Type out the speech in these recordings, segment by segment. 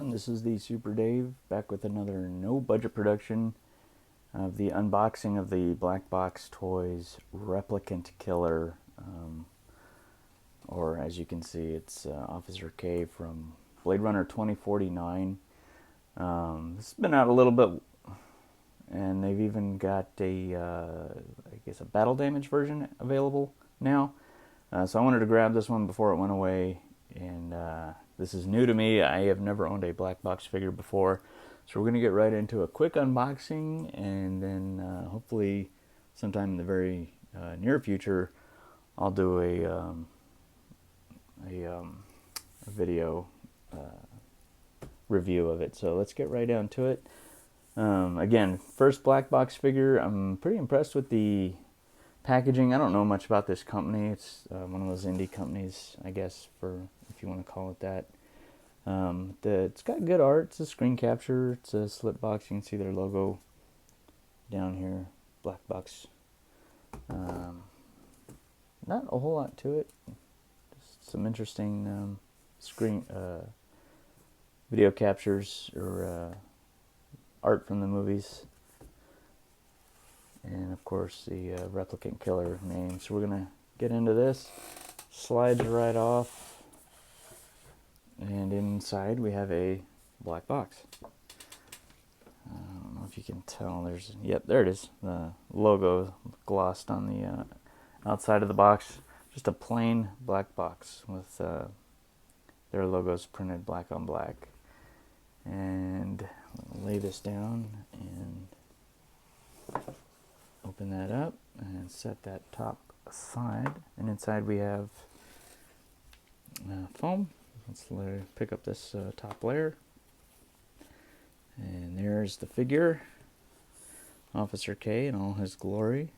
everyone, this is the Super Dave back with another no budget production of the unboxing of the Blackbox Toys Replicant Killer, or as you can see it's Officer K from Blade Runner 2049. It's been out a little bit, and they've even got I guess a battle damage version available now. So I wanted to grab this one before it went away, and this is new to me. I have never owned a black box figure before, so we're going to get right into a quick unboxing, and then hopefully sometime in the very near future I'll do a video review of it. So let's get right down to it. Again, first black box figure. I'm pretty impressed with the packaging. I don't know much about this company. It's one of those indie companies, I guess, for if you want to call it that. It's got good art. It's a screen capture. It's a slip box. You can see their logo down here. Blackbox. Not a whole lot to it. Just some interesting screen video captures or art from the movies. And of course the Replicant Killer name. So we're going to get into this. Slides right off. And inside we have a black box. I don't know if you can tell. Yep, there it is. The logo glossed on the outside of the box. Just a plain black box with their logos printed black on black. And I'll lay this down and open that up and set that top aside. And inside we have foam. Let's pick up this top layer. And there's the figure, Officer K in all his glory.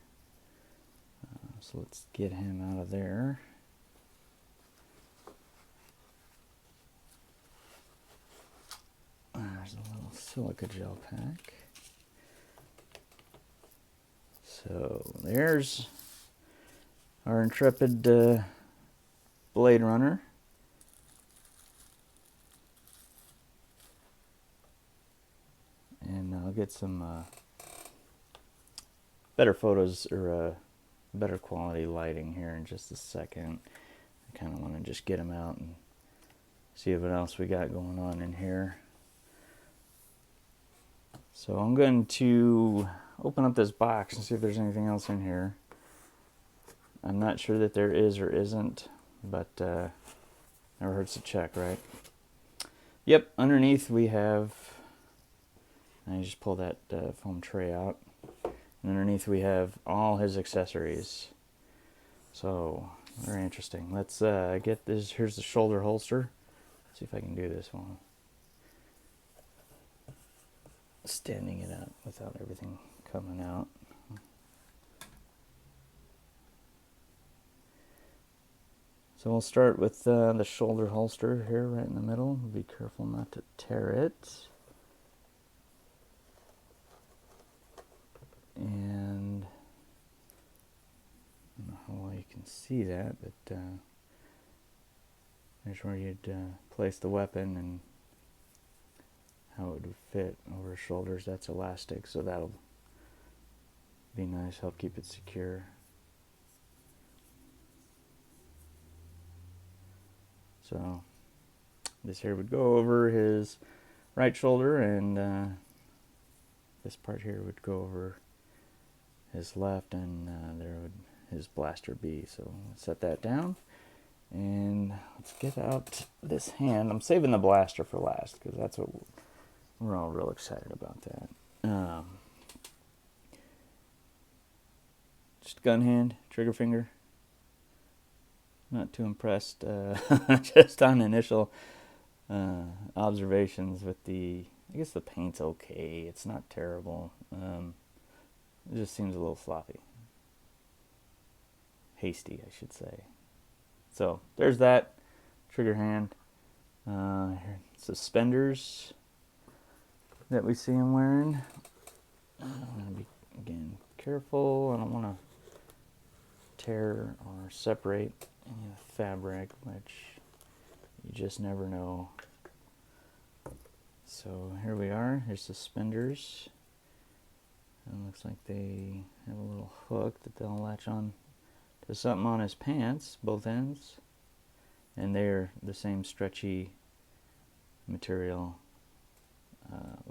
So let's get him out of there. There's a little silica gel pack. So there's our intrepid Blade Runner. And I'll get some better photos or better quality lighting here in just a second. I kind of want to just get them out and see what else we got going on in here. So I'm going to open up this box and see if there's anything else in here. I'm not sure that there is or isn't, but never hurts to check, right? Yep, underneath we have, I just pull that foam tray out, and underneath we have all his accessories. So very interesting. Let's get this. Here's the shoulder holster. Let's see if I can do this one. Standing it up without everything coming out. So we'll start with the shoulder holster here right in the middle. Be careful not to tear it. And I don't know how well you can see that, but there's where you'd place the weapon and how it would fit over his shoulders. That's elastic, so that'll be nice, help keep it secure. So this here would go over his right shoulder, and this part here would go over his left, and there would his blaster be. So let's set that down, and let's get out this hand. I'm saving the blaster for last because that's what we're all real excited about. That just gun hand, trigger finger. Not too impressed just on initial observations with the, I guess the paint's okay. It's not terrible. It just seems a little sloppy. Hasty, I should say. So there's that trigger hand. Suspenders that we see him wearing. I'm going to be, again, careful. I don't want to tear or separate any of the fabric, which you just never know So here we are. Here's suspenders. And it looks like they have a little hook that they'll latch on to something on his pants, both ends. And they're the same stretchy material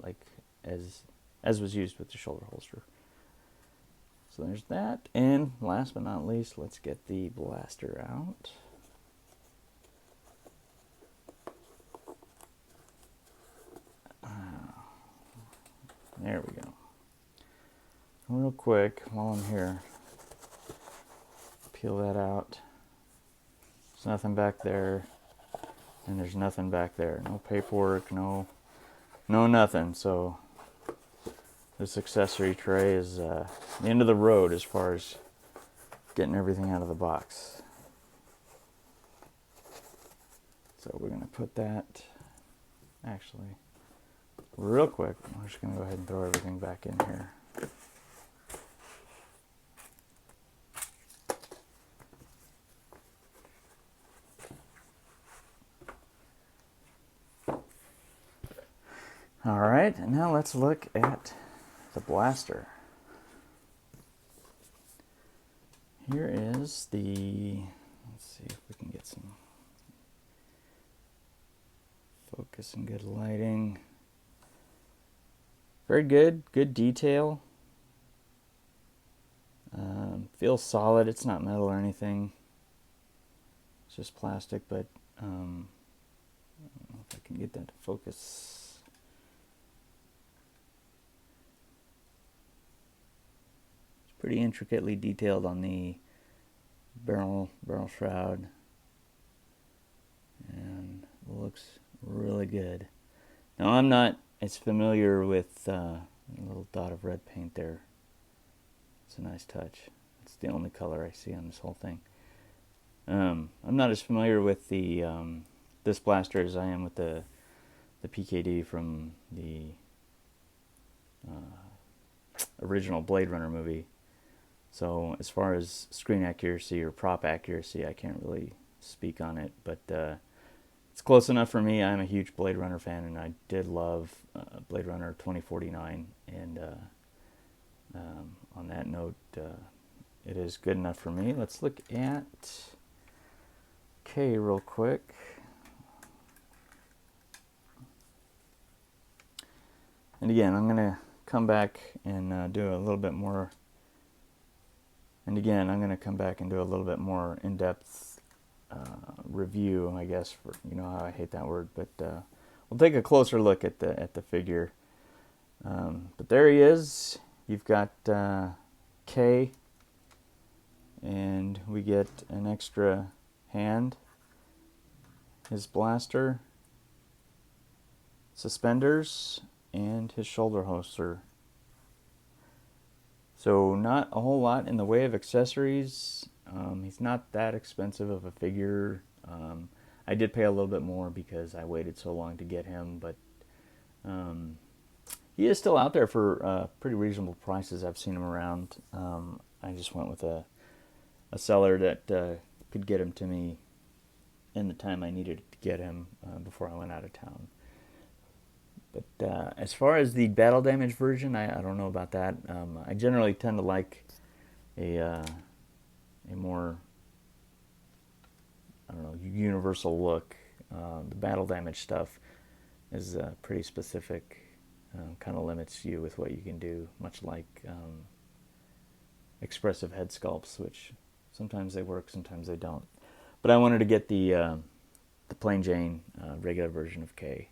like as was used with the shoulder holster. So there's that. And last but not least, let's get the blaster out. There we go. Real quick, while I'm here, peel that out. There's nothing back there, and there's nothing back there. No paperwork, no nothing. So this accessory tray is the end of the road as far as getting everything out of the box. So we're going to put that, actually, real quick, I'm just going to go ahead and throw everything back in here. Alright, and now let's look at the blaster. Here is the, let's see if we can get some focus and good lighting. Very good detail. Feels solid, it's not metal or anything. It's just plastic, but I don't know if I can get that to focus. It's pretty intricately detailed on the barrel shroud, and looks really good. Now I'm not as familiar with a little dot of red paint there. It's a nice touch. It's the only color I see on this whole thing. I'm not as familiar with the this blaster as I am with the PKD from the original Blade Runner movie. So as far as screen accuracy or prop accuracy, I can't really speak on it, but it's close enough for me. I'm a huge Blade Runner fan, and I did love Blade Runner 2049, and on that note, it is good enough for me. Let's look at K real quick. And again, I'm going to come back and do a little bit more. And again, I'm going to come back and do a little bit more in-depth review, I guess. For, you know how I hate that word, but we'll take a closer look at the figure. But there he is. You've got K, and we get an extra hand, his blaster, suspenders, and his shoulder holster. So not a whole lot in the way of accessories. He's not that expensive of a figure. I did pay a little bit more because I waited so long to get him, but he is still out there for pretty reasonable prices. I've seen him around. I just went with a seller that could get him to me in the time I needed to get him before I went out of town. But as far as the battle damage version, I don't know about that. I generally tend to like a more, I don't know, universal look. The battle damage stuff is pretty specific. Kind of limits you with what you can do, much like expressive head sculpts, which sometimes they work, sometimes they don't. But I wanted to get the plain Jane regular version of K.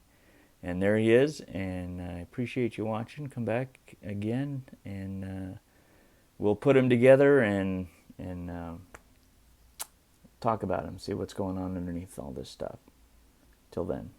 And there he is, and I appreciate you watching. Come back again, and we'll put him together and talk about him, see what's going on underneath all this stuff. Till then.